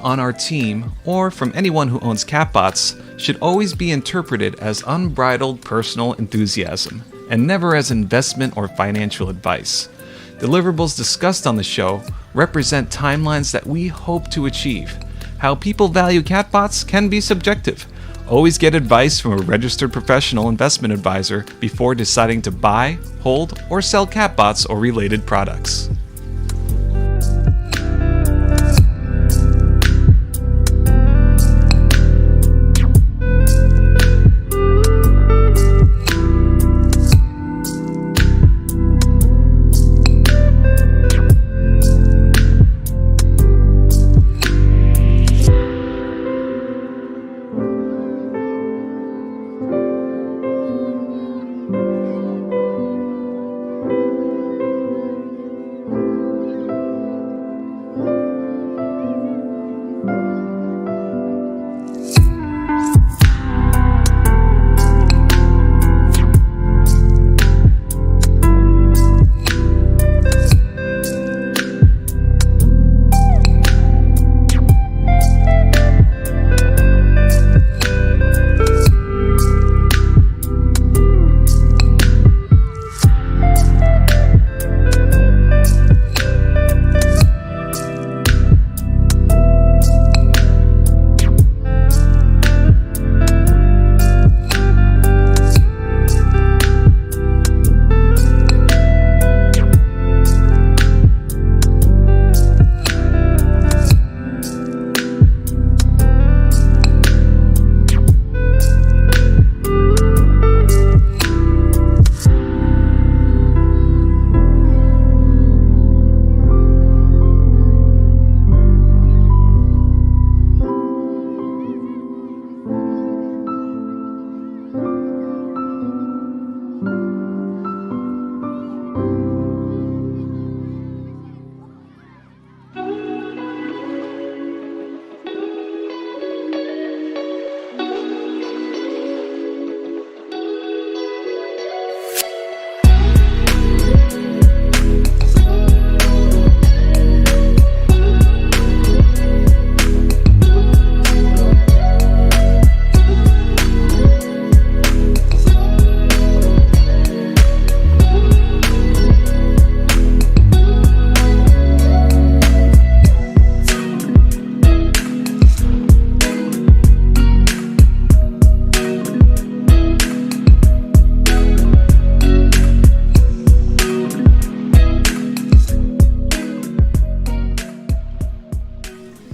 on our team or from anyone who owns Catbots should always be interpreted as unbridled personal enthusiasm and never as investment or financial advice. Deliverables discussed on the show represent timelines that we hope to achieve. How people value Catbots can be subjective. Always get advice from a registered professional investment advisor before deciding to buy, hold, or sell Catbots or related products.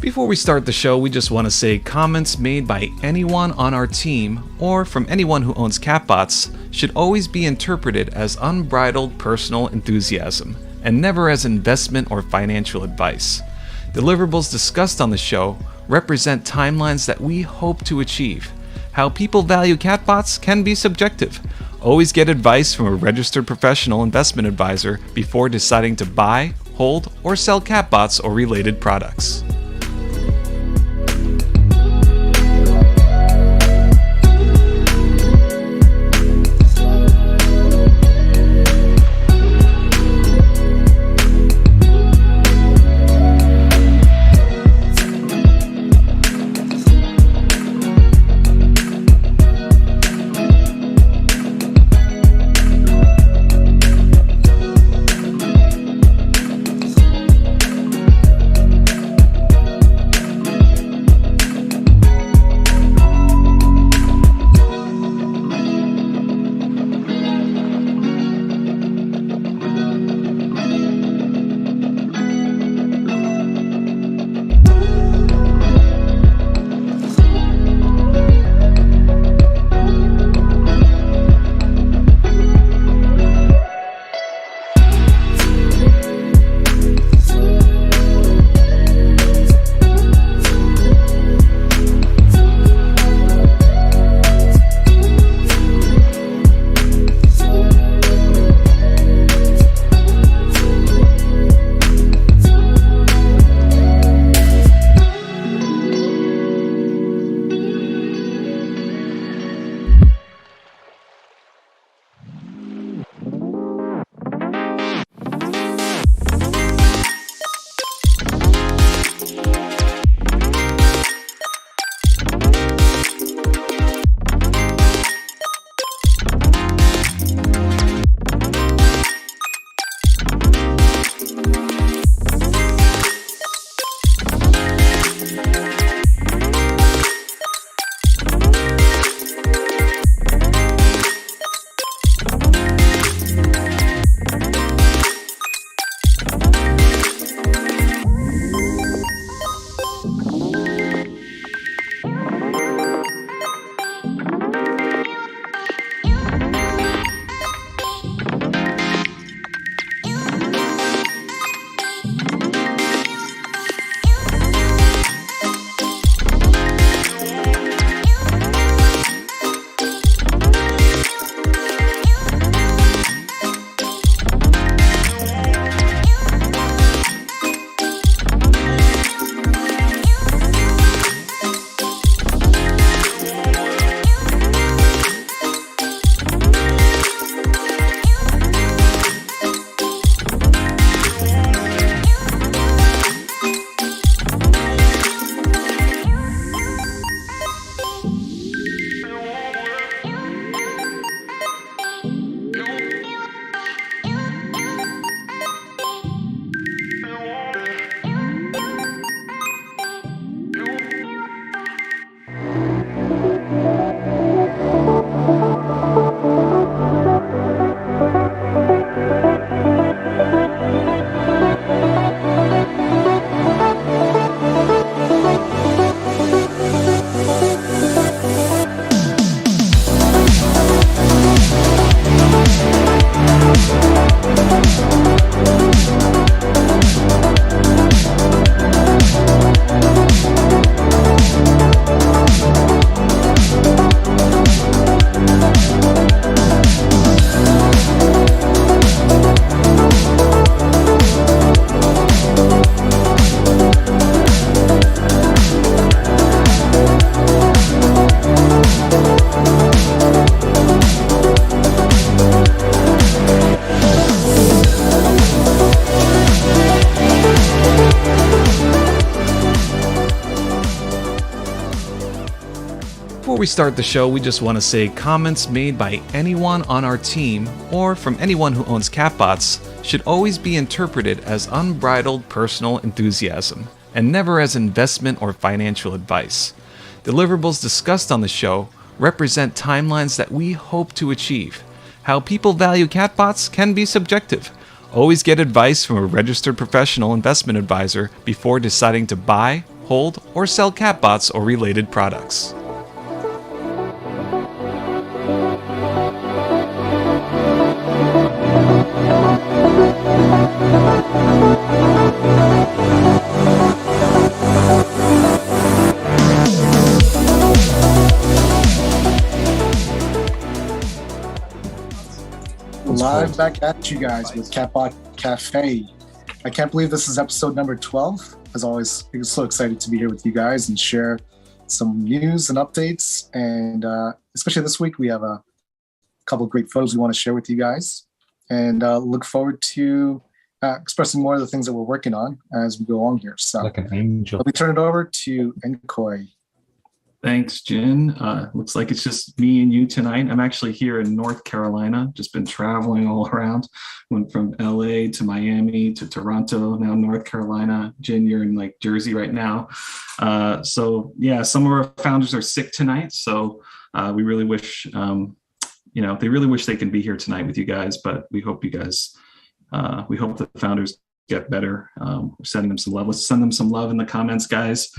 Before we start the show, we just want to say comments made by anyone on our team or from anyone who owns Catbots should always be interpreted as unbridled personal enthusiasm and never as investment or financial advice. Deliverables discussed on the show represent timelines that we hope to achieve. How people value Catbots can be subjective. Always get advice from a registered professional investment advisor before deciding to buy, hold, or sell Catbots or related products. Before we start the show, we just want to say comments made by anyone on our team or from anyone who owns Catbots should always be interpreted as unbridled personal enthusiasm and never as investment or financial advice. Deliverables discussed on the show represent timelines that we hope to achieve. How people value Catbots can be subjective. Always get advice from a registered professional investment advisor before deciding to buy, hold, or sell Catbots or related products. Live back at you guys with Catbot Cafe. I can't believe this is episode number 12. As always, I'm so excited to be here with you guys and share some news and updates. And especially this week, we have a couple of great photos we want to share with you guys. And look forward to expressing more of the things that we're working on as we go along here. So like an angel. let me turn it over to Nkoi. Thanks, Jin. Looks like it's just me and you tonight. I'm actually here in North Carolina, just been traveling all around. Went from LA to Miami to Toronto, now North Carolina. Jin, you're in like Jersey right now. So yeah, some of our founders are sick tonight. So we really wish, they really wish they could be here tonight with you guys, but we hope you guys, we hope the founders get better. We're sending them some love. Let's send them some love in the comments, guys.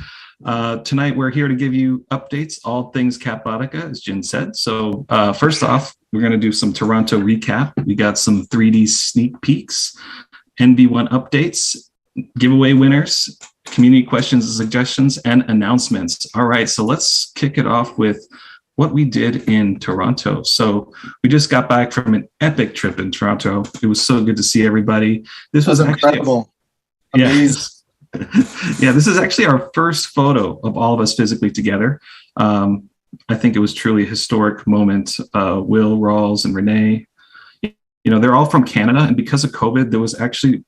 Tonight, we're here to give you updates, all things Catbotica, as Jin said. So first off, we're going to do some Toronto recap. We got some 3D sneak peeks, NV1 updates, giveaway winners, community questions and suggestions, and announcements. All right, so let's kick it off with what we did in Toronto. So we just got back from an epic trip in Toronto. It was so good to see everybody. This was incredible. Amazing. Yeah, this is actually our first photo of all of us physically together. I think it was truly a historic moment. Will, Rawls, and Renee, they're all from Canada. And because of COVID, there was actually,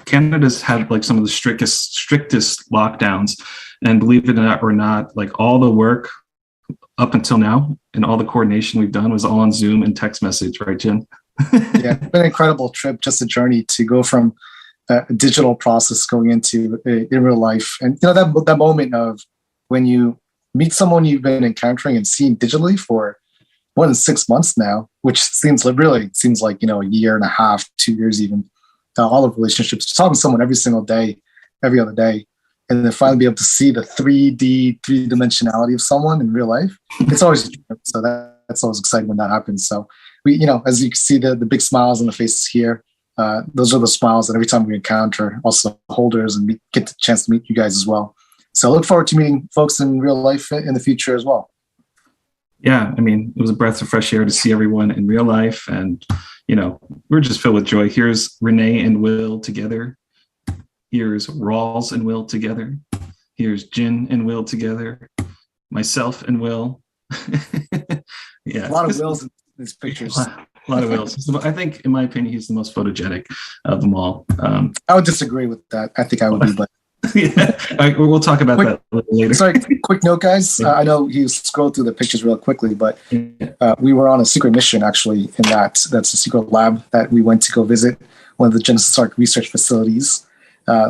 Canada's had like some of the strictest lockdowns. And believe it or not, like all the work up until now and all the coordination we've done was all on Zoom and text message, right, Jin? Yeah, it's been an incredible trip, just a journey to go from a digital process going into in real life. And that moment of when you meet someone you've been encountering and seeing digitally for more than 6 months now, which seems like a year and a half, 2 years even, all of relationships, just talking to someone every single day, every other day, and then finally be able to see the 3D dimensionality of someone in real life. It's always a trip. So that's always exciting when that happens. So we, as you can see the big smiles on the faces here, those are the smiles that every time we encounter also holders and get the chance to meet you guys as well. So I look forward to meeting folks in real life in the future as well. Yeah, I mean, it was a breath of fresh air to see everyone in real life. And, we're just filled with joy. Here's Renee and Will together. Here's Rawls and Will together. Here's Jin and Will together. Myself and Will. Yeah, a lot of Wills in these pictures. A lot of Wills. I think, in my opinion, he's the most photogenic of them all. I would disagree with that. I think I would be, but yeah, we'll talk about that a little later. Sorry, quick note, guys. I know you scrolled through the pictures real quickly, but we were on a secret mission actually. In that's a secret lab that we went to go visit, one of the Genesis Arc research facilities.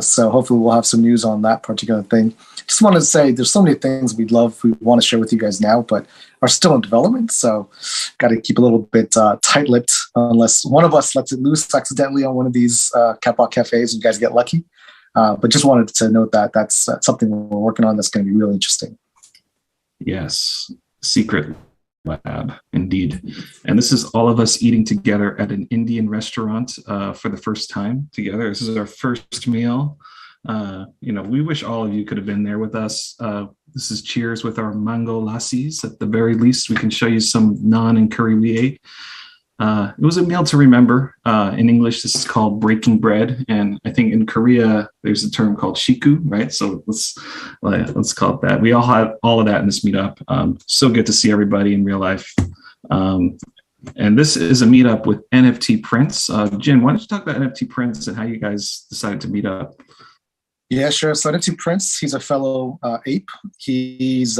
So hopefully we'll have some news on that particular thing. Just wanted to say there's so many things we want to share with you guys now, but are still in development. So got to keep a little bit tight-lipped unless one of us lets it loose accidentally on one of these Catbot cafes and you guys get lucky. But just wanted to note that that's something we're working on that's going to be really interesting. Yes, secret lab, indeed. And this is all of us eating together at an Indian restaurant for the first time together. This is our first meal. We wish all of you could have been there with us. This is cheers with our mango lassis. At the very least, we can show you some naan and curry we ate. It was a meal to remember. In English, this is called breaking bread. And I think in Korea, there's a term called shiku, right? So let's call it that. We all had all of that in this meetup. So good to see everybody in real life. And this is a meetup with NFT Prince. Jin, why don't you talk about NFT Prince and how you guys decided to meet up? Yeah, sure. So NFT Prince, he's a fellow ape. He's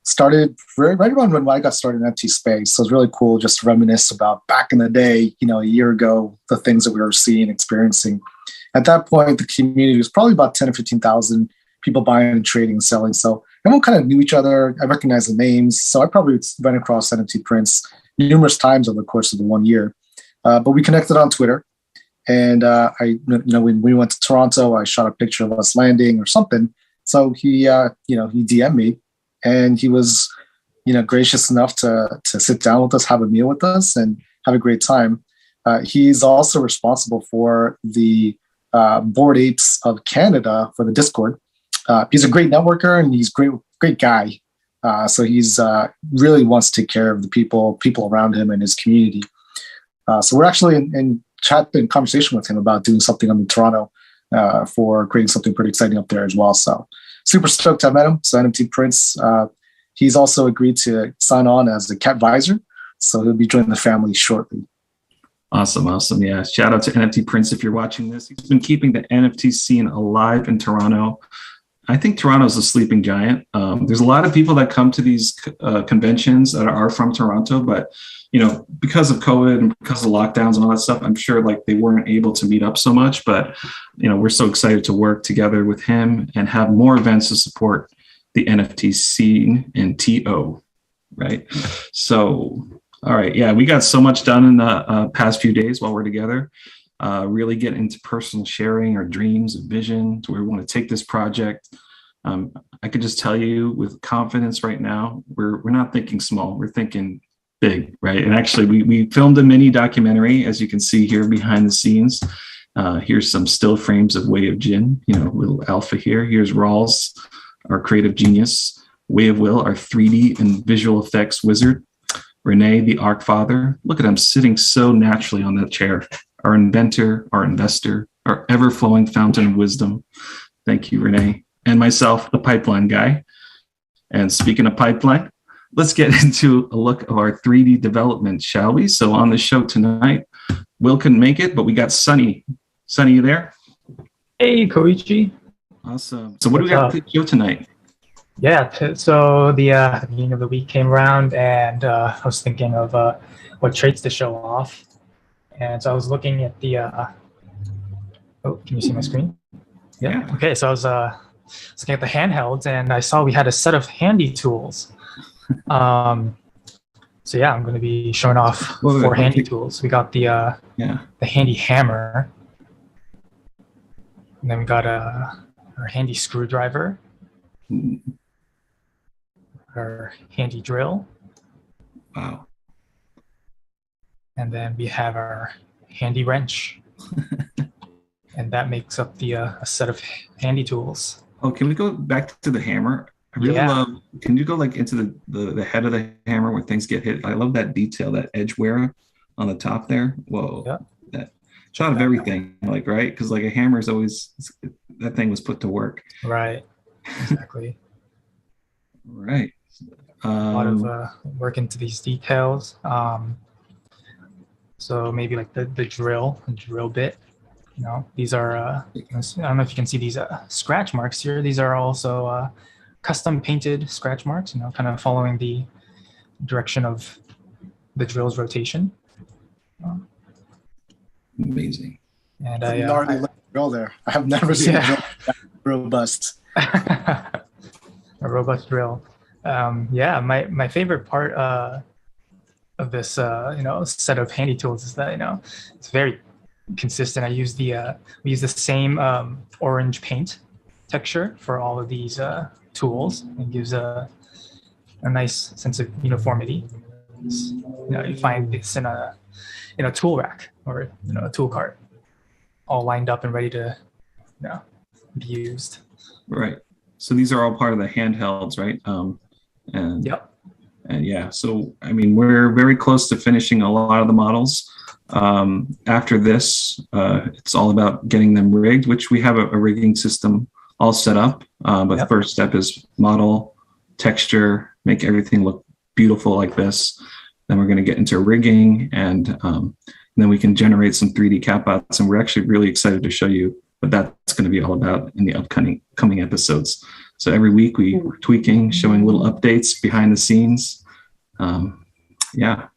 started right around when I got started in NFT space. So it's really cool just to reminisce about back in the day, a year ago, the things that we were seeing, experiencing. At that point, the community was probably about 10 or 15,000 people buying and trading and selling. So everyone kind of knew each other. I recognized the names. So I probably ran across NFT Prince numerous times over the course of the 1 year. But we connected on Twitter. And when we went to Toronto, I shot a picture of us landing or something. So he DM'd me, and he was, gracious enough to sit down with us, have a meal with us, and have a great time. He's also responsible for the Bored Apes of Canada for the Discord. He's a great networker, and he's great guy. So he's really wants to take care of the people around him and his community. So we're actually in chat and conversation with him about doing something in Toronto for creating something pretty exciting up there as well. So super stoked to have met him. So NFT Prince, he's also agreed to sign on as a Catvisor. So he'll be joining the family shortly. Awesome. Yeah. Shout out to NFT Prince if you're watching this. He's been keeping the NFT scene alive in Toronto. I think Toronto's a sleeping giant. There's a lot of people that come to these conventions that are from Toronto, but because of COVID and because of lockdowns and all that stuff, I'm sure they weren't able to meet up so much. But we're so excited to work together with him and have more events to support the NFT scene in TO. Right. So, all right. Yeah, we got so much done in the past few days while we're together. Really get into personal sharing, our dreams and vision to where we want to take this project. I could just tell you with confidence right now, we're not thinking small, we're thinking big, right? And actually we filmed a mini documentary, as you can see here behind the scenes. Here's some still frames of WayofJin, little alpha here. Here's Rawls, our creative genius. WayofWill, our 3D and visual effects wizard. Renee, the Arc Father. Look at him sitting so naturally on that chair. Our inventor, our investor, our ever-flowing fountain of wisdom. Thank you, Renee. And myself, the pipeline guy. And speaking of pipeline, let's get into a look of our 3D development, shall we? So on the show tonight, Will couldn't make it, but we got Sunny. Sunny, you there? Hey, Koichi. Awesome. So what do we got for the show tonight? Yeah, so the beginning of the week came around, and I was thinking of what traits to show off. And so I was looking at the, oh, can you see my screen? Yeah. Okay, so I was looking at the handhelds, and I saw we had a set of handy tools. So yeah, I'm going to be showing off 4 handy tools. We got the handy hammer, and then we got our handy screwdriver, our handy drill. Wow. And then we have our handy wrench. And that makes up the a set of handy tools. Oh, can we go back to the hammer? I really love, can you go into the head of the hammer where things get hit? I love that detail, that edge wear on the top there. Whoa. Yeah. That shot of everything, right? Because a hammer is always, that thing was put to work. Right. Exactly. Right. A lot of work into these details. So maybe the drill bit. These are, I don't know if you can see these scratch marks here. These are also custom painted scratch marks, kind of following the direction of the drill's rotation. Amazing. And I gnarly drill there. I have never seen a drill that robust. A robust drill. My favorite part of this set of handy tools is that it's very consistent. We use the same orange paint texture for all of these tools. It gives a nice sense of uniformity. You find this in a tool rack or a tool cart, all lined up and ready to be used. Right. So these are all part of the handhelds, right? And yep. And yeah, so I mean, we're very close to finishing a lot of the models. After this, it's all about getting them rigged, which we have a rigging system all set up. But the first step is model, texture, make everything look beautiful like this. Then we're going to get into rigging, and then we can generate some 3D catbots. And we're actually really excited to show you what that's going to be all about in the coming episodes. So every week we're tweaking, showing little updates behind the scenes. Yeah.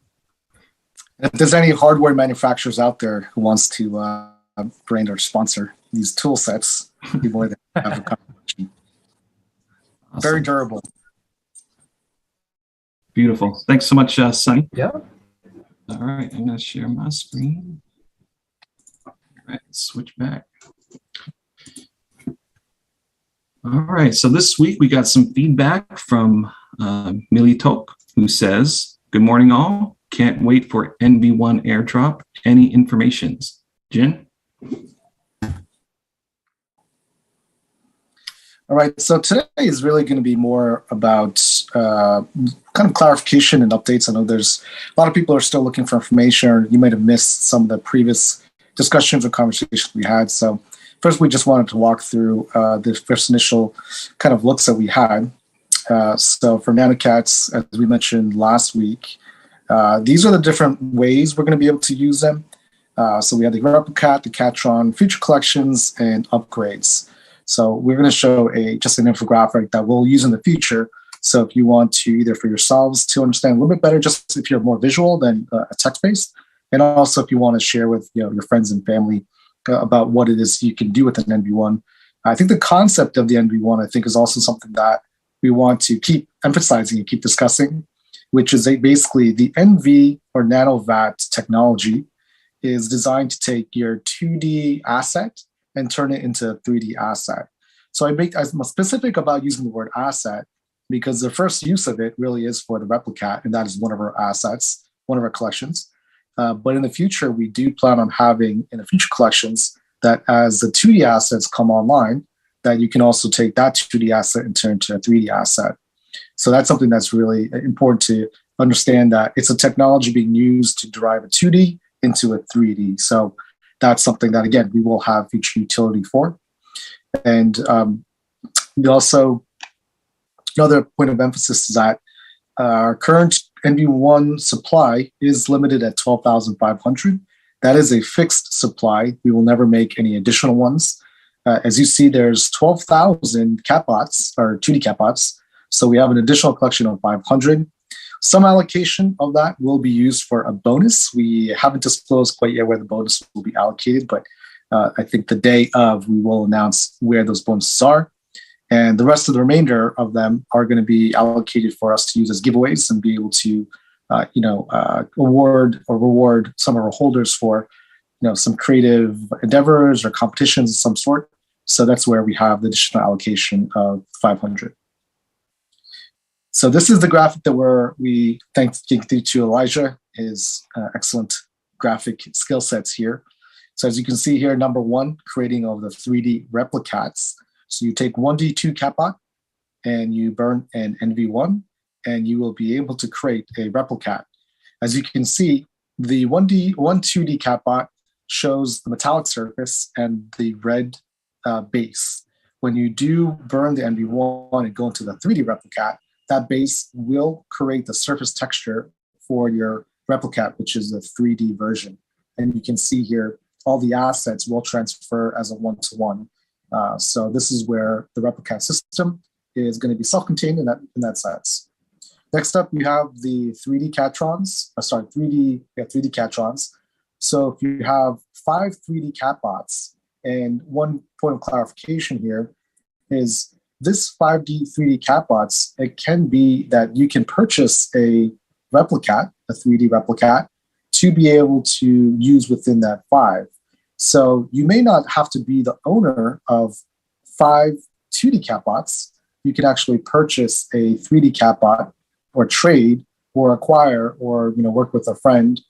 If there's any hardware manufacturers out there who wants to brand or sponsor these tool sets, be more than have a conversation. Awesome. Very durable. Beautiful. Thanks so much, Sunny. Yeah. All right, I'm going to share my screen. All right, switch back. All right, so this week we got some feedback from Millie Tok, who says, "Good morning, all. Can't wait for NV1 airdrop. Any informations?" Jin? All right, so today is really going to be more about kind of clarification and updates. I know there's a lot of people are still looking for information, or you might have missed some of the previous discussions or conversations we had. So first, we just wanted to walk through the first initial kind of looks that we had. So for Nanocats, as we mentioned last week, these are the different ways we're going to be able to use them. So we have the Replicat, the Catron, feature collections, and upgrades. So we're going to show just an infographic that we'll use in the future. So if you want to, either for yourselves to understand a little bit better, just if you're more visual than a text-based, and also if you want to share with your friends and family about what it is you can do with an NV1. I think the concept of the NV1, I think, is also something that we want to keep emphasizing and keep discussing, which is basically the NV or NanoVat technology is designed to take your 2D asset and turn it into a 3D asset. So I'm specific about using the word asset because the first use of it really is for the Replicat, and that is one of our assets, one of our collections. But in the future, we do plan on having in the future collections that as the 2D assets come online, that you can also take that 2D asset and turn into a 3D asset. So that's something that's really important to understand, that it's a technology being used to derive a 2D into a 3D. So that's something that, again, we will have future utility for. And we also, another point of emphasis is that our current NV1 supply is limited at 12,500. That is a fixed supply. We will never make any additional ones. As you see, there's 12,000 Catbots, or 2D Catbots. So we have an additional collection of 500. Some allocation of that will be used for a bonus. We haven't disclosed quite yet where the bonus will be allocated, but I think the day of, we will announce where those bonuses are. And the rest of the remainder of them are going to be allocated for us to use as giveaways and be able to, award or reward some of our holders for, some creative endeavors or competitions of some sort. So that's where we have the additional allocation of 500. So this is the graphic that we thank to Elijah, his excellent graphic skill sets here. So as you can see here, number one, creating of the 3D replicats. So you take 1D2 Catbot and you burn an NV1, and you will be able to create a replicat. As you can see, the 2D Catbot shows the metallic surface and the red base. When you do burn the NV1 and go into the 3D replicat, that base will create the surface texture for your replicat, which is the 3D version. And you can see here, all the assets will transfer as a one-to-one. So this is where the replicat system is going to be self-contained in that sense. Next up, you have the 3D Catrons. 3D Catrons. So if you have 5 3D Catbots, and one point of clarification here is this 5D 3D Catbots, it can be that you can purchase a replicat, a 3D replicat, to be able to use within that 5. So you may not have to be the owner of 5 2D Catbots. You can actually purchase a 3D Catbot or trade or acquire or work with a friend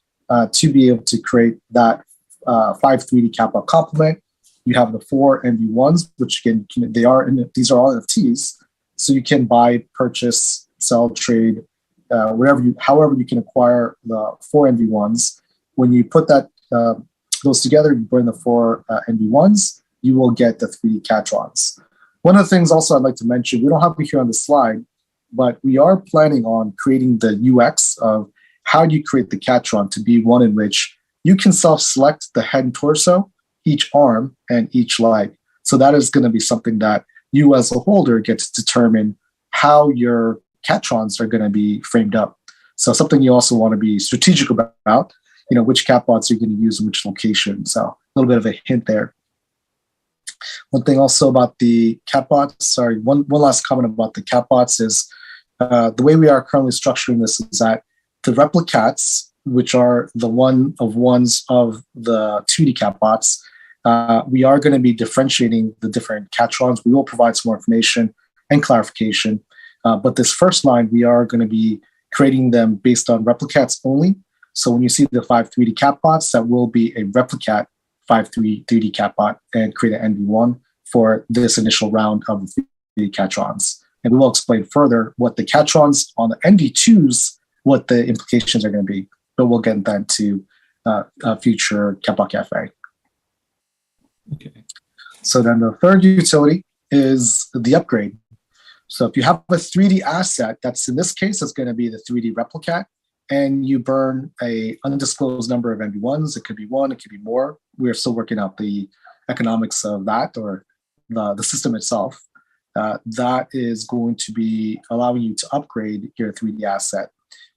to be able to create that 5 3D Catbot complement. You have the 4 NV1s, which these are all NFTs. So you can buy, purchase, sell, trade, however you can acquire the 4 NV1s. When you put those together, you burn the 4 NV1s, you will get the 3D Catrons. One of the things also I'd like to mention, we don't have it here on the slide, but we are planning on creating the UX of how you create the Catron to be one in which you can self-select the head and torso, each arm, and each leg. So that is going to be something that you as a holder get to determine how your catrons are going to be framed up. So something you also want to be strategic about, which catbots you're going to use in which location. So a little bit of a hint there. One thing also about the catbots, one last comment about the catbots is the way we are currently structuring this is that the replicats, which are the one-of-ones of the 2D catbots, we are going to be differentiating the different catrons. We will provide some more information and clarification. But this first line, we are going to be creating them based on replicats only. So when you see the 5 3D catbots, that will be a replicat 5 3D catbot and create an NV1 for this initial round of the 3D catrons. And we will explain further what the catrons on the NV2s, what the implications are going to be. But we'll get that to a future Catbot Cafe. Okay. So then the third utility is the upgrade. So if you have a 3D asset, that's in this case, it's going to be the 3D replicat, and you burn a undisclosed number of NV1s. It could be one, it could be more. We're still working out the economics of that or the system itself. That is going to be allowing you to upgrade your 3D asset.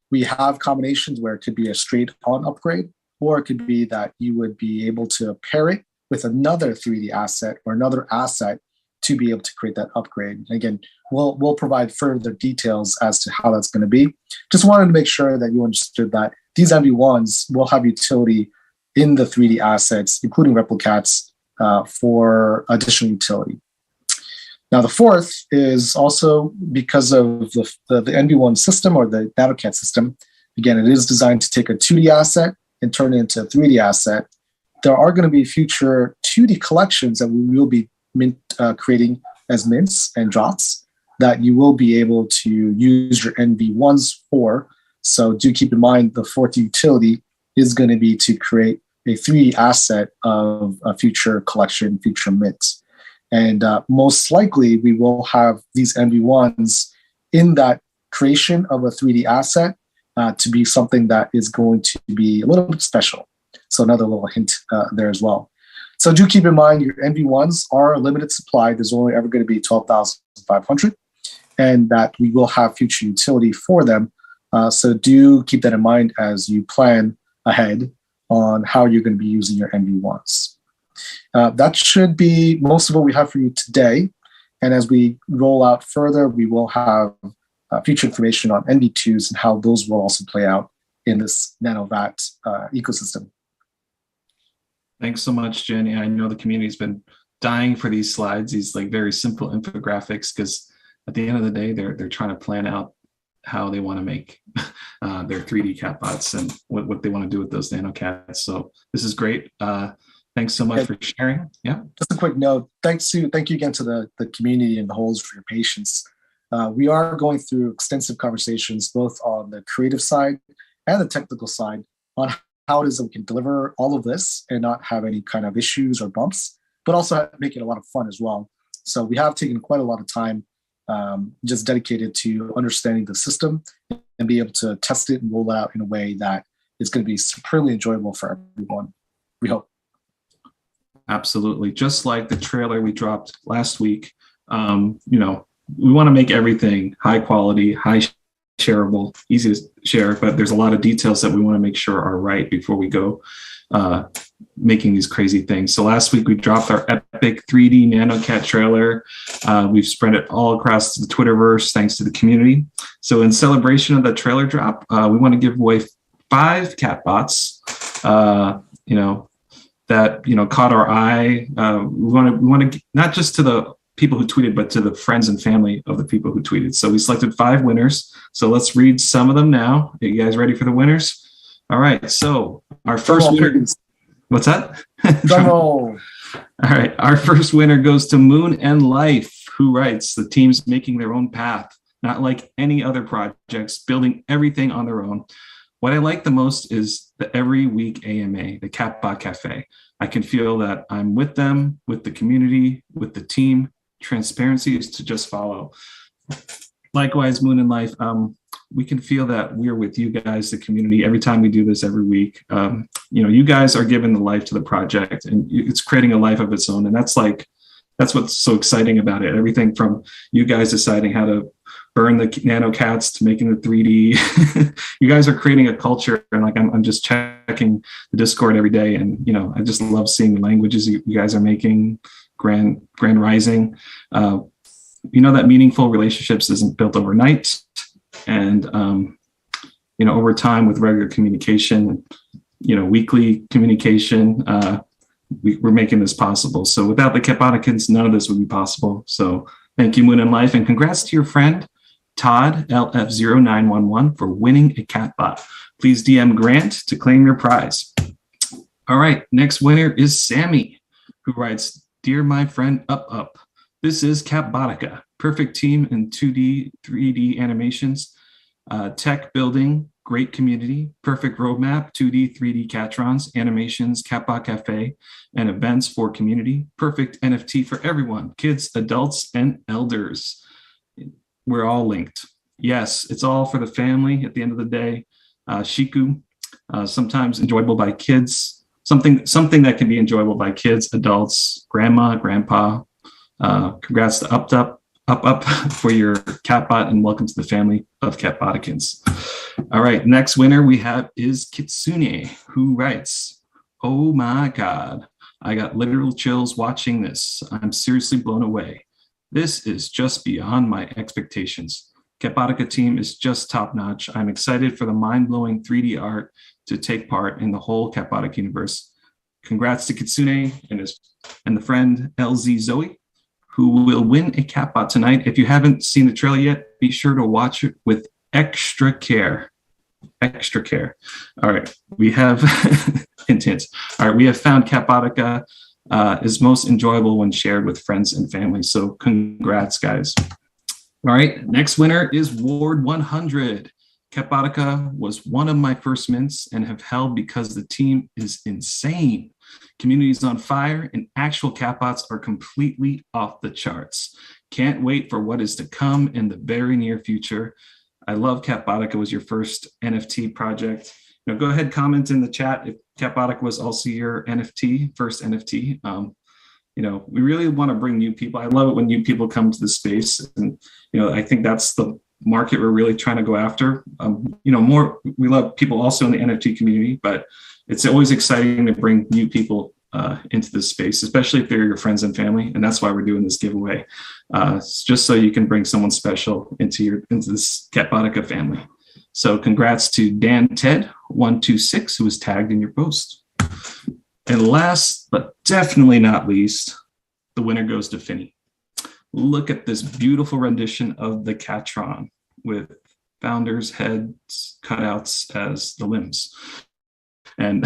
We have combinations where it could be a straight on upgrade, or it could be that you would be able to pair it with another 3D asset or another asset to be able to create that upgrade. And again, we'll provide further details as to how that's going to be. Just wanted to make sure that you understood that these NV1s will have utility in the 3D assets, including replicats, for additional utility. Now, the fourth is also because of the NV1 system or the Nanocat system. Again, it is designed to take a 2D asset and turn it into a 3D asset. There are going to be future 2D collections that we will be creating as mints and drops that you will be able to use your NV1s for. So do keep in mind the fourth utility is going to be to create a 3D asset of a future collection, future mint. And most likely, we will have these NV1s in that creation of a 3D asset to be something that is going to be a little bit special. So another little hint there as well. So do keep in mind your NV1s are a limited supply. There's only ever going to be 12,500, and that we will have future utility for them. So do keep that in mind as you plan ahead on how you're going to be using your NV1s. That should be most of what we have for you today. And as we roll out further, we will have future information on NV2s and how those will also play out in this Nanocat ecosystem. Thanks so much, Jenny. I know the community's been dying for these slides, these like very simple infographics, because at the end of the day, they're trying to plan out how they want to make their 3D catbots and what they want to do with those Nanocats. So this is great. Thanks so much for sharing. Yeah. Just a quick note. Thank you again to the community and the hosts for your patience. We are going through extensive conversations, both on the creative side and the technical side, on how it is that we can deliver all of this and not have any kind of issues or bumps, but also make it a lot of fun as well. So we have taken quite a lot of time just dedicated to understanding the system and be able to test it and roll it out in a way that is going to be supremely enjoyable for everyone, we hope. Absolutely. Just like the trailer we dropped last week, we want to make everything high quality, high shareable, easy to share, but there's a lot of details that we want to make sure are right before we go making these crazy things. So last week we dropped our epic 3D Nanocat trailer. We've spread it all across the Twitterverse thanks to the community. So in celebration of that trailer drop, we want to give away 5 catbots, that caught our eye. We want to not just to the people who tweeted, but to the friends and family of the people who tweeted. So we selected 5 winners. So let's read some of them now. Are you guys ready for the winners? All right. So our first winner. What's that? Drum roll. All right. Our first winner goes to Moon and Life, who writes, "The team's making their own path, not like any other projects, building everything on their own. What I like the most is the every week AMA, the Catbot Cafe. I can feel that I'm with them, with the community, with the team. Transparency is to just follow." Likewise, Moon and Life, we can feel that we're with you guys, the community, every time we do this every week. You guys are giving the life to the project, and it's creating a life of its own. And that's like that's what's so exciting about it. Everything from you guys deciding how to burn the Nanocats to making the 3D. You guys are creating a culture, and like I'm just checking the Discord every day, and I just love seeing the languages you guys are making. Grand Rising. That meaningful relationships isn't built overnight, and over time with regular communication, weekly communication, we're making this possible. So without the Catboticans, none of this would be possible. So thank you, Moon and Life, and congrats to your friend Todd LF0911 for winning a Catbot. Please DM Grant to claim your prize. All right, next winner is Sammy, who writes, "Dear my friend Up, this is Catbotica, perfect team in 2D, 3D animations, tech building, great community, perfect roadmap, 2D, 3D Catrons, animations, Catbot Cafe, and events for community, perfect NFT for everyone, kids, adults, and elders." We're all linked. Yes, it's all for the family at the end of the day. Shiku, sometimes enjoyable by kids, something that can be enjoyable by kids, adults, grandma, grandpa. Congrats to Up for your Catbot, and welcome to the family of Catboticans. All right, next winner we have is Kitsune, who writes, "Oh my God, I got literal chills watching this. I'm seriously blown away. This is just beyond my expectations. Catbotica team is just top notch. I'm excited for the mind-blowing 3D art to take part in the whole Catbotic universe. Congrats to Kitsune and the friend LZ Zoe, who will win a Catbot tonight. If you haven't seen the trailer yet, be sure to watch it with extra care. Extra care. All right, we have intense. All right, we have found Catbotica is most enjoyable when shared with friends and family. So congrats, guys. All right, next winner is Ward 100. Catbotica was one of my first mints and have held because the team is insane. Community's on fire, and actual Catbots are completely off the charts. Can't wait for what is to come in the very near future. I love Catbotica was your first NFT project. Go ahead, comment in the chat if Catbotica was also your first NFT. We really want to bring new people. I love it when new people come to the space, and I think that's the market we're really trying to go after. We love people also in the NFT community, but it's always exciting to bring new people into this space, especially if they're your friends and family. And that's why we're doing this giveaway. It's just so you can bring someone special into this Catbotica family. So congrats to Dan Ted 126, who was tagged in your post. And last, but definitely not least, the winner goes to Finny. Look at this beautiful rendition of the Catron with founders' heads cutouts as the limbs. And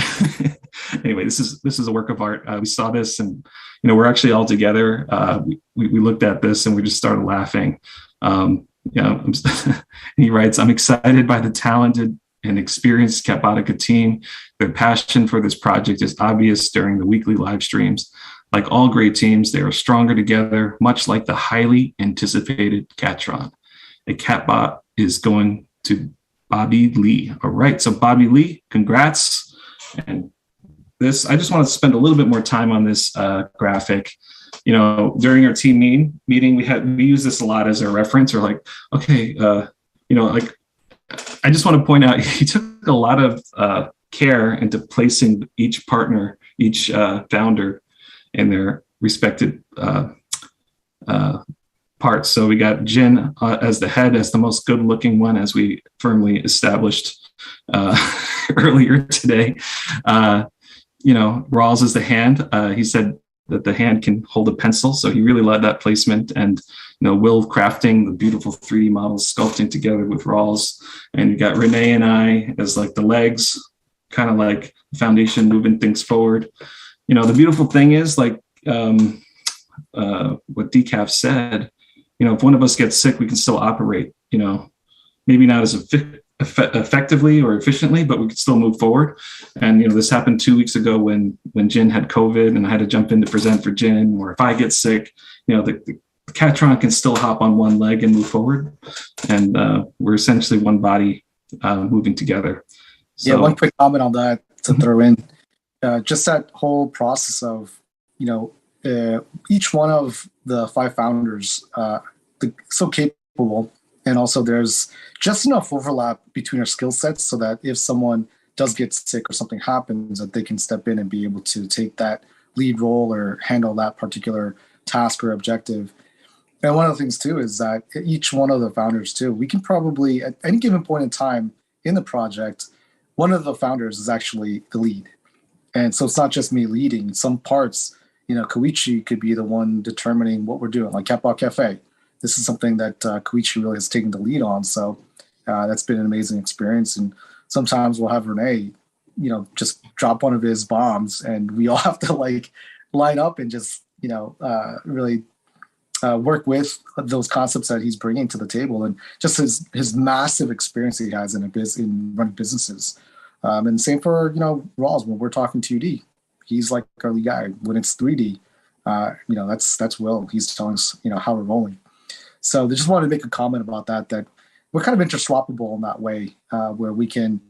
anyway, this is a work of art. We saw this, and we're actually all together. We looked at this and we just started laughing. He writes, "I'm excited by the talented and experienced Catbotica team. Their passion for this project is obvious during the weekly live streams. Like all great teams, they are stronger together, much like the highly anticipated Catron. A Catbot is going to Bobby Lee." All right, so Bobby Lee, congrats. And this, I just want to spend a little bit more time on this graphic. During our team meeting, we use this a lot as a reference, or like, okay, I just want to point out, he took a lot of care into placing each partner, each founder in their respected parts. So we got Jin as the head, as the most good looking one, as we firmly established earlier today. Rawls is the hand. He said that the hand can hold a pencil, so he really loved that placement. And Will crafting the beautiful 3D models, sculpting together with Rawls. And you got Renee and I as like the legs, kind of like the foundation moving things forward. The beautiful thing is, like what Decaf said, if one of us gets sick, we can still operate, maybe not as effectively or efficiently, but we could still move forward. And this happened 2 weeks ago when Jin had COVID and I had to jump in to present for Jin. Or if I get sick, the Catron can still hop on one leg and move forward. And we're essentially one body moving together. So, one quick comment on that to throw in. Just that whole process of each one of the 5 founders, so capable, and also there's just enough overlap between our skill sets so that if someone does get sick or something happens, that they can step in and be able to take that lead role or handle that particular task or objective. And one of the things too is that each one of the founders too, we can probably at any given point in time in the project, one of the founders is actually the lead. And so it's not just me leading. Some parts, Koichi could be the one determining what we're doing, like Catbot Cafe. This is something that Koichi really has taken the lead on. So that's been an amazing experience. And sometimes we'll have Renee, just drop one of his bombs and we all have to line up and just, really work with those concepts that he's bringing to the table, and just his massive experience he has in running businesses. And same for, Rawls, when we're talking 2D, he's like our lead guy. When it's 3D, that's Will. He's telling us, how we're rolling. So they just wanted to make a comment about that we're kind of interswappable in that way, where we can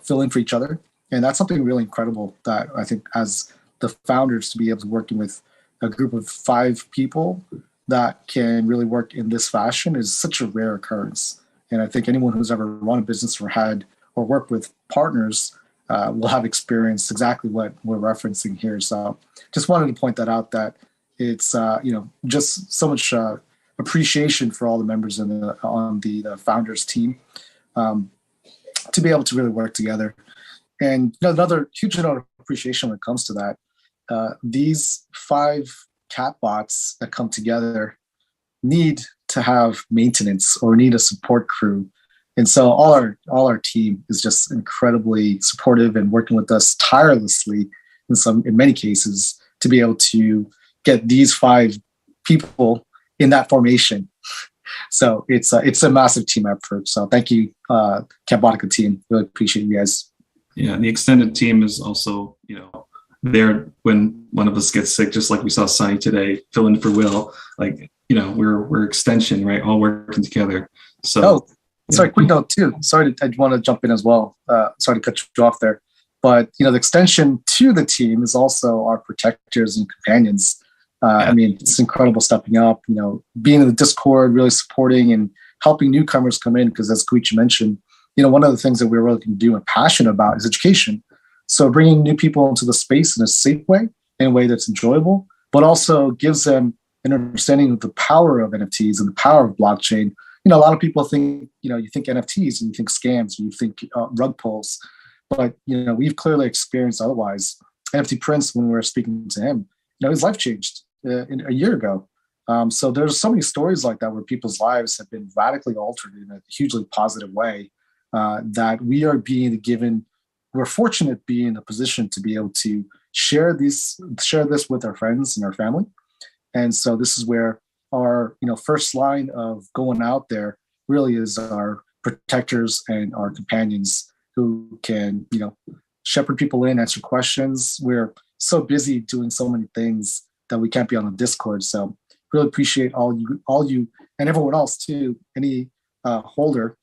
fill in for each other. And that's something really incredible that I think as the founders to be able to working with a group of 5 people that can really work in this fashion is such a rare occurrence. And I think anyone who's ever run a business or worked with partners will have experienced exactly what we're referencing here. So just wanted to point that out, that it's, just so much appreciation for all the members on the founders team to be able to really work together. And another huge note of appreciation when it comes to that, these 5 Catbots that come together need to have maintenance or need a support crew. And so all our team is just incredibly supportive and working with us tirelessly in many cases to be able to get these 5 people in that formation. So it's a massive team effort. So thank you, CATBOTICA team. Really appreciate you guys. Yeah, the extended team is also, there when one of us gets sick, just like we saw Sunny today, fill in for Will. We're extension, right? All working together. So sorry, quick note too. Sorry, I want to jump in as well. Sorry to cut you off there. But the extension to the team is also our protectors and companions. I mean, it's incredible stepping up, being in the Discord, really supporting and helping newcomers come in, because as Koichi mentioned, one of the things that we're really going to do and passionate about is education. So bringing new people into the space in a safe way, in a way that's enjoyable, but also gives them an understanding of the power of NFTs and the power of blockchain. A lot of people think, you think NFTs and you think scams, and you think rug pulls, but, we've clearly experienced otherwise. NFT Prince, when we were speaking to him, his life changed a year ago. So there's so many stories like that where people's lives have been radically altered in a hugely positive way, that we are being given. We're fortunate to be in a position to be able to share this with our friends and our family. And so this is where our first line of going out there really is our protectors and our companions who can shepherd people in, answer questions. We're so busy doing so many things that we can't be on the Discord. So really appreciate all you and everyone else too, any holder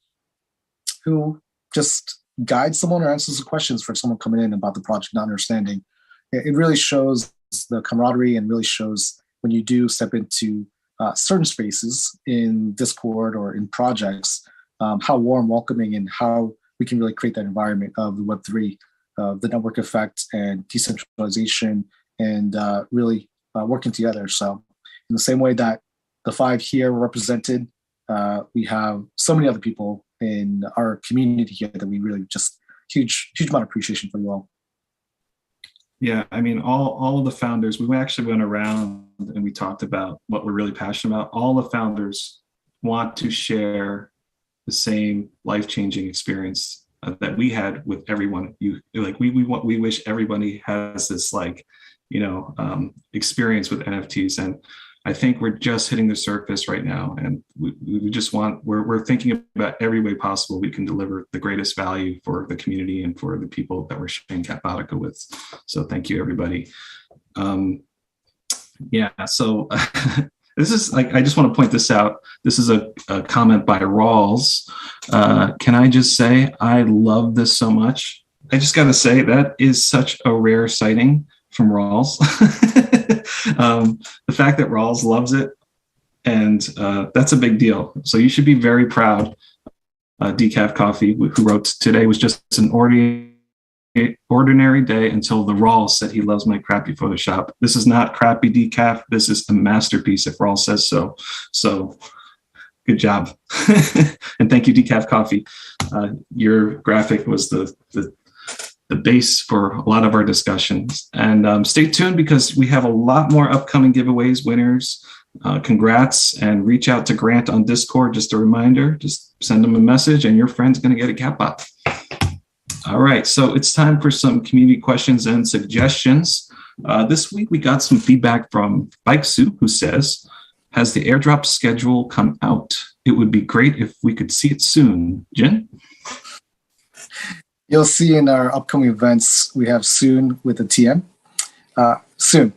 who just guides someone or answers the questions for someone coming in about the project not understanding. It really shows the camaraderie, and really shows when you do step into certain spaces in Discord or in projects, how warm, welcoming, and how we can really create that environment of the Web3, the network effect and decentralization, and really working together. So in the same way that the 5 here were represented, we have so many other people in our community here that we really just huge amount of appreciation for you all. Yeah, I mean, all of the founders, we actually went around and we talked about what we're really passionate about. All the founders want to share the same life-changing experience that we had with everyone. We wish everybody has this experience with NFTs, and I think we're just hitting the surface right now, and we just we're thinking about every way possible we can deliver the greatest value for the community and for the people that we're sharing CATBOTICA with. So thank you, everybody. So this is I just want to point this out. This is a comment by Rawls. Can I just say, I love this so much. I just got to say that is such a rare sighting from Rawls. The fact that Rawls loves it, and that's a big deal. So you should be very proud. Decaf Coffee, who wrote, "Today was just an ordinary day until the Rawls said he loves my crappy Photoshop. This is not crappy decaf. This is a masterpiece if Rawls says so. So good job." And thank you, Decaf Coffee. Your graphic was the base for a lot of our discussions. And stay tuned because we have a lot more upcoming giveaways, winners. Congrats, and reach out to Grant on Discord. Just a reminder, just send him a message and your friend's going to get a Catbot. All right, so it's time for some community questions and suggestions. This week we got some feedback from Bikesu, who says, "Has the airdrop schedule come out? It would be great if we could see it soon." Jin? You'll see in our upcoming events, we have soon with a TM. Soon.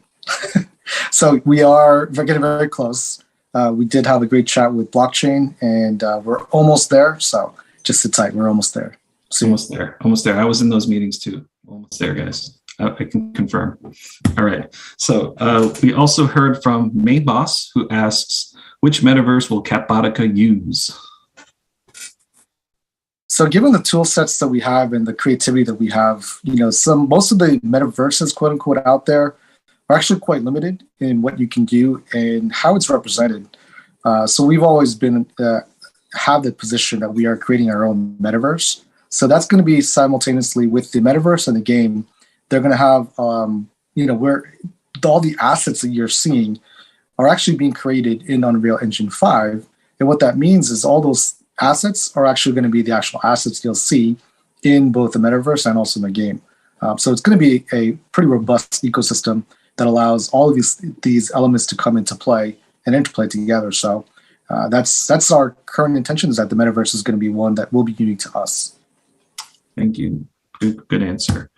So we're getting very close. We did have a great chat with blockchain, and we're almost there. So just sit tight. We're almost there. Soon. Almost there. I was in those meetings too. Almost there, guys. I can confirm. All right. So we also heard from Main Boss, who asks, "Which metaverse will Catbotica use?" So given the tool sets that we have and the creativity that we have, most of the metaverses, quote unquote, out there are actually quite limited in what you can do and how it's represented. So we've always been have the position that we are creating our own metaverse. So that's going to be simultaneously with the metaverse and the game. They're going to have, where all the assets that you're seeing are actually being created in Unreal Engine 5. And what that means is all those assets are actually going to be the actual assets you'll see in both the metaverse and also in the game. So it's going to be a pretty robust ecosystem that allows all of these elements to come into play and interplay together. So that's our current intention, is that the metaverse is going to be one that will be unique to us. Thank you. Good answer.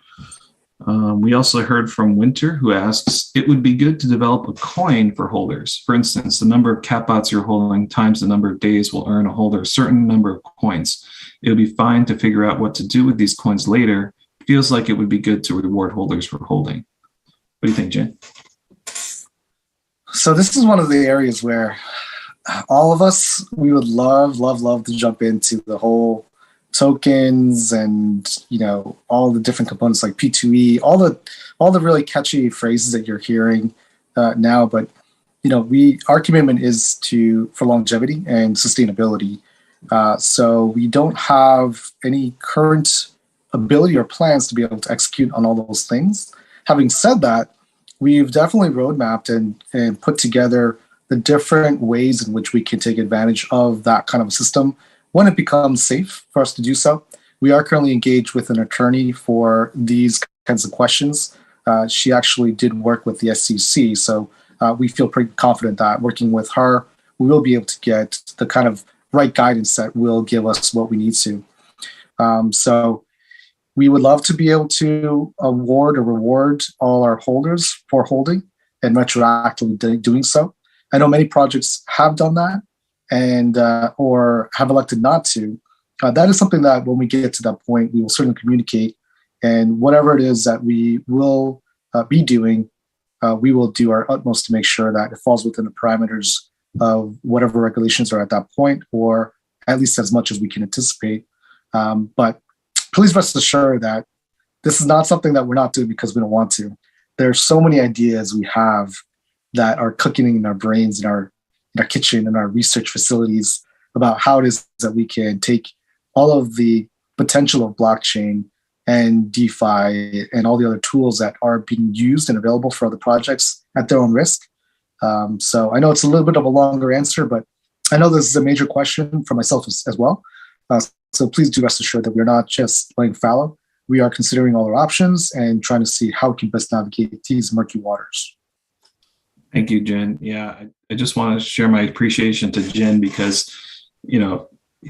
We also heard from Winter, who asks, "It would be good to develop a coin for holders. For instance, the number of Catbots you're holding times the number of days will earn a holder a certain number of coins. It would be fine to figure out what to do with these coins later. Feels like it would be good to reward holders for holding." What do you think, Jen? So this is one of the areas where all of us, we would love to jump into the whole tokens and all the different components like P2E, all the really catchy phrases that you're hearing now. But our commitment is for longevity and sustainability. So we don't have any current ability or plans to be able to execute on all those things. Having said that, we've definitely roadmapped and put together the different ways in which we can take advantage of that kind of a system when it becomes safe for us to do so. We are currently engaged with an attorney for these kinds of questions. She actually did work with the SEC, so we feel pretty confident that working with her, we will be able to get the kind of right guidance that will give us what we need to. So we would love to be able to award or reward all our holders for holding and retroactively doing so. I know many projects have done that and or have elected not to. That is something that when we get to that point, we will certainly communicate. And whatever it is that we will be doing, we will do our utmost to make sure that it falls within the parameters of whatever regulations are at that point, or at least as much as we can anticipate. But please rest assured that this is not something that we're not doing because we don't want to. There are so many ideas we have that are cooking in our brains, in our kitchen, in our research facilities about how it is that we can take all of the potential of blockchain and DeFi and all the other tools that are being used and available for other projects at their own risk. So I know it's a little bit of a longer answer, but I know this is a major question for myself as well. So please do rest assured that we're not just playing fallow. We are considering all our options and trying to see how we can best navigate these murky waters. Thank you, Jen. Yeah, I just want to share my appreciation to Jen because,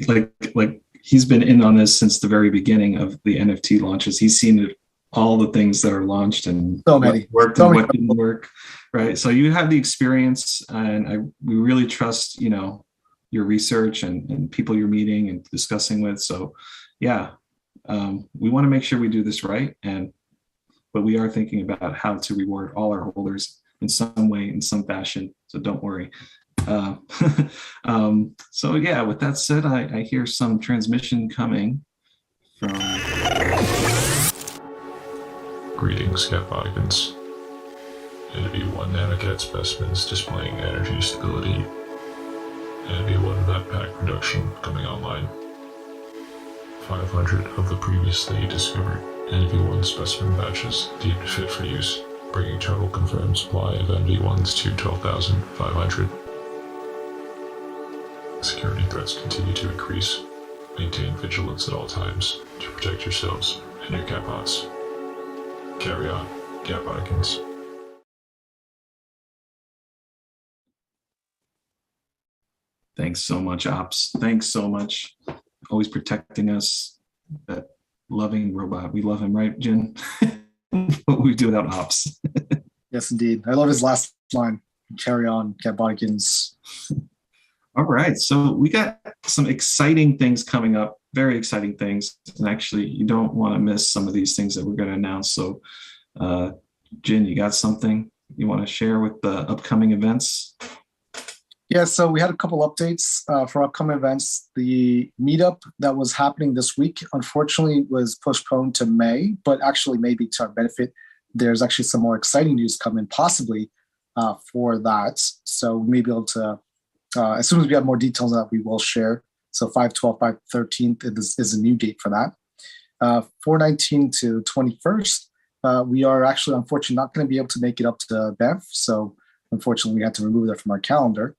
like he's been in on this since the very beginning of the NFT launches. He's seen all the things that are launched and so many what worked and what didn't work, right? So you have the experience, and we really trust, your research and people you're meeting and discussing with. So yeah, we want to make sure we do this right. But we are thinking about how to reward all our holders in some way, in some fashion. So don't worry. So yeah, with that said, I hear some transmission coming from. Greetings, Catboticans. NV1 Nanocat specimens displaying energy stability. NV1 backpack production coming online. 500 of the previously discovered NV1 specimen batches deemed fit for use, bringing total confirmed supply of NV1s to 12,500. Security threats continue to increase. Maintain vigilance at all times to protect yourselves and your catbots. Carry on, Catboticans. Thanks so much, Ops. Thanks so much. Always protecting us. That loving robot. We love him, right, Jin? What we do without Ops. Yes, indeed. I love his last line. Carry on, Catboticans. All right. So we got some exciting things coming up. Very exciting things. And actually, you don't want to miss some of these things that we're going to announce. So, Jin, you got something you want to share with the upcoming events? Yeah, so we had a couple updates for upcoming events. The meetup that was happening this week, unfortunately, was postponed to May, but actually maybe to our benefit, there's actually some more exciting news coming possibly for that. So we may be able to, as soon as we have more details on that, we will share. So 5/12, 5/13 is a new date for that. 4/19 to 21st, we are actually unfortunately not going to be able to make it up to Banff. So unfortunately, we had to remove that from our calendar.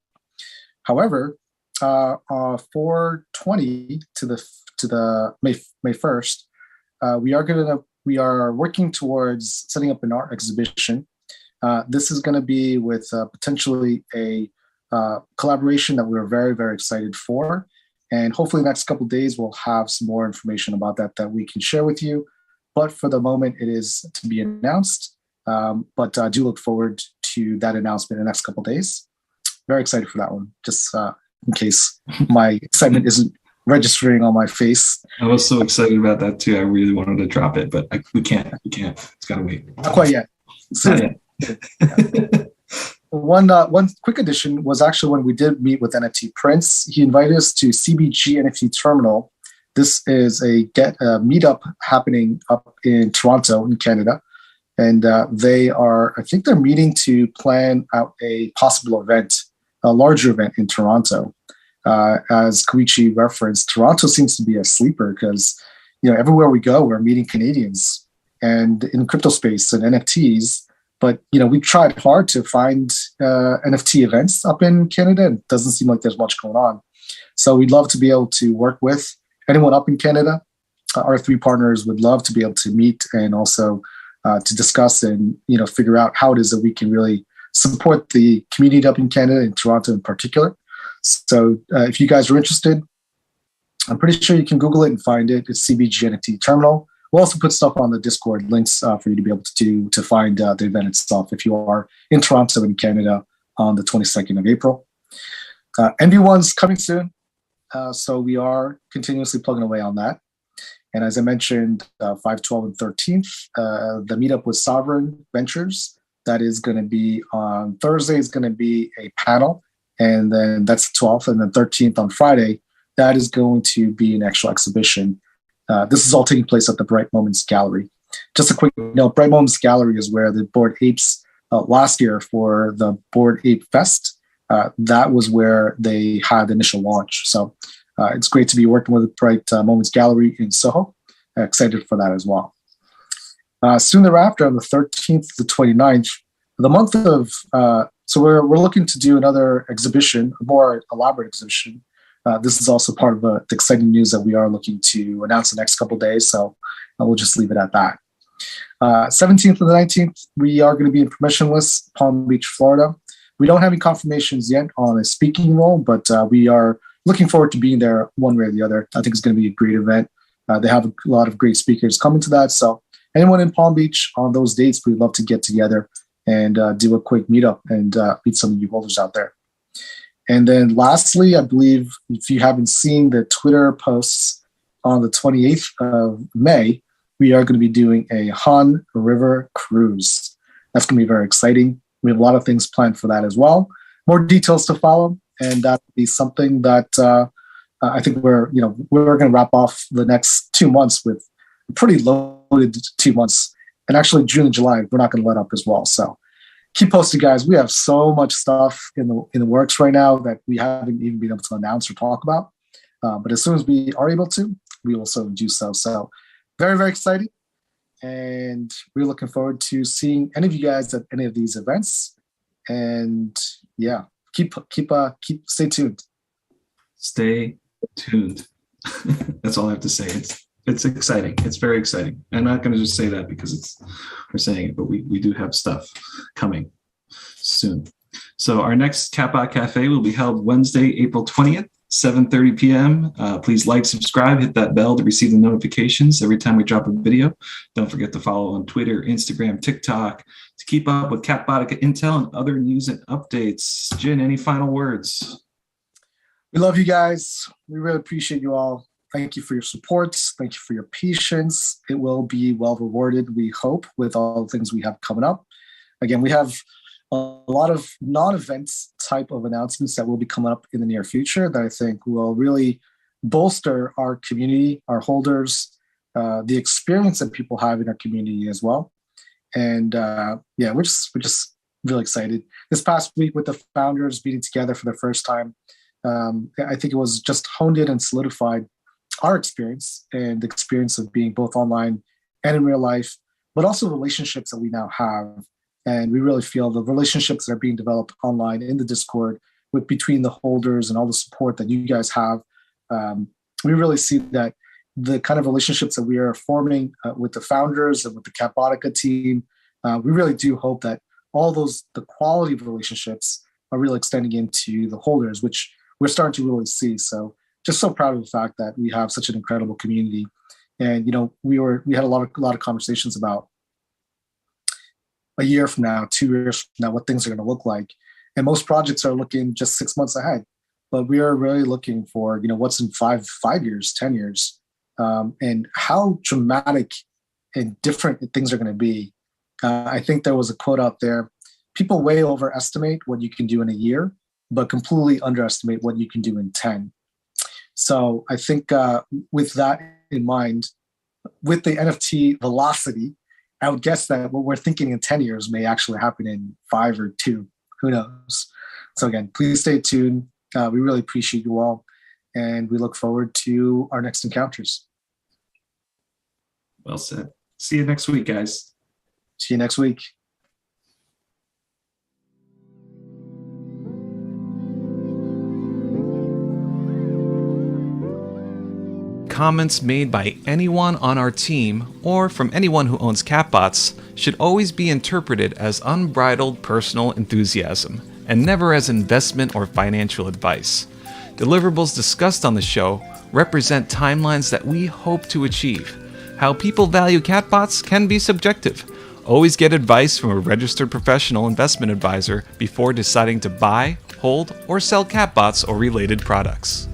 However, 4/20 to the May 1st, we are working towards setting up an art exhibition. This is going to be with potentially a collaboration that we're very, very excited for, and hopefully the next couple of days we'll have some more information about that we can share with you. But for the moment, it is to be announced. But I do look forward to that announcement in the next couple of days. Very excited for that one, just in case my excitement isn't registering on my face. I was so excited about that too. I really wanted to drop it, but we can't. It's got to wait. Not quite yet. So, one quick addition was actually when we did meet with NFT Frens. He invited us to CBG NFT Terminal. This is a meetup happening up in Toronto, in Canada. And I think they're meeting to plan out a possible event, a larger event in Toronto. As Koichi referenced, Toronto seems to be a sleeper because, everywhere we go, we're meeting Canadians and in crypto space and NFTs. But, we've tried hard to find NFT events up in Canada. And it doesn't seem like there's much going on. So we'd love to be able to work with anyone up in Canada. Our three partners would love to be able to meet and also to discuss and figure out how it is that we can really support the community up in Canada, in Toronto in particular. So if you guys are interested, I'm pretty sure you can Google it and find it. It's CBG NFT Terminal. We'll also put stuff on the Discord links for you to be able to find the event itself if you are in Toronto in Canada on the 22nd of April. NV1's coming soon, so we are continuously plugging away on that. And as I mentioned, 5, 12, and 13th, the meetup with Sovereign Ventures, that is going to be on Thursday, is going to be a panel. And then that's the 12th. And then 13th on Friday, that is going to be an actual exhibition. This is all taking place at the Bright Moments Gallery. Just a quick note, Bright Moments Gallery is where the Bored Apes last year for the Bored Ape Fest, that was where they had the initial launch. So it's great to be working with the Bright Moments Gallery in Soho. Excited for that as well. Soon thereafter, on the 13th to the 29th, the month of, so we're looking to do another exhibition, a more elaborate exhibition. This is also part of the exciting news that we are looking to announce the next couple of days, so we'll just leave it at that. 17th to the 19th, we are going to be in permissionless Palm Beach, Florida. We don't have any confirmations yet on a speaking role, but we are looking forward to being there one way or the other. I think it's going to be a great event. They have a lot of great speakers coming to that. So anyone in Palm Beach on those dates, we'd love to get together and do a quick meetup and meet some of you holders out there. And then lastly, I believe if you haven't seen the Twitter posts, on the 28th of May, we are going to be doing a Han River cruise. That's going to be very exciting. We have a lot of things planned for that as well. More details to follow, and that'll be something that I think we're going to wrap off the next 2 months with a pretty loaded 2 months. And actually, June and July, we're not going to let up as well. So keep posted, guys. We have so much stuff in the works right now that we haven't even been able to announce or talk about. But as soon as we are able to, we will so do so. So very, very exciting. And we're looking forward to seeing any of you guys at any of these events. And yeah, stay tuned. Stay tuned. That's all I have to say. It's exciting. It's very exciting. I'm not going to just say that because we're saying it, but we do have stuff coming soon. So our next Catbot Cafe will be held Wednesday, April 20th, 7:30 p.m. Please like, subscribe, hit that bell to receive the notifications every time we drop a video. Don't forget to follow on Twitter, Instagram, TikTok to keep up with CATBOTICA intel and other news and updates. Jin, any final words? We love you guys. We really appreciate you all. Thank you for your support. Thank you for your patience. It will be well rewarded, we hope, with all the things we have coming up. Again, we have a lot of non-events type of announcements that will be coming up in the near future that I think will really bolster our community, our holders, the experience that people have in our community as well. And yeah, we're just really excited. This past week with the founders meeting together for the first time, I think it was just honed in and solidified our experience and the experience of being both online and in real life, but also relationships that we now have. And we really feel the relationships that are being developed online in the Discord between the holders and all the support that you guys have. We really see that the kind of relationships that we are forming with the founders and with the CATBOTICA team, we really do hope that all the quality of relationships are really extending into the holders, which we're starting to really see. So just so proud of the fact that we have such an incredible community. And, we had a lot of conversations about a year from now, 2 years from now, what things are going to look like. And most projects are looking just 6 months ahead, but we are really looking for, what's in 5 years, 10 years, and how dramatic and different things are going to be. I think there was a quote out there: people way overestimate what you can do in a year, but completely underestimate what you can do in 10. So I think with that in mind, with the NFT velocity, I would guess that what we're thinking in 10 years may actually happen in 5 or 2. Who knows? So again, please stay tuned. We really appreciate you all, and we look forward to our next encounters. Well said. See you next week, guys. See you next week. Comments made by anyone on our team or from anyone who owns Catbots should always be interpreted as unbridled personal enthusiasm and never as investment or financial advice. Deliverables discussed on the show represent timelines that we hope to achieve. How people value Catbots can be subjective. Always get advice from a registered professional investment advisor before deciding to buy, hold, or sell Catbots or related products.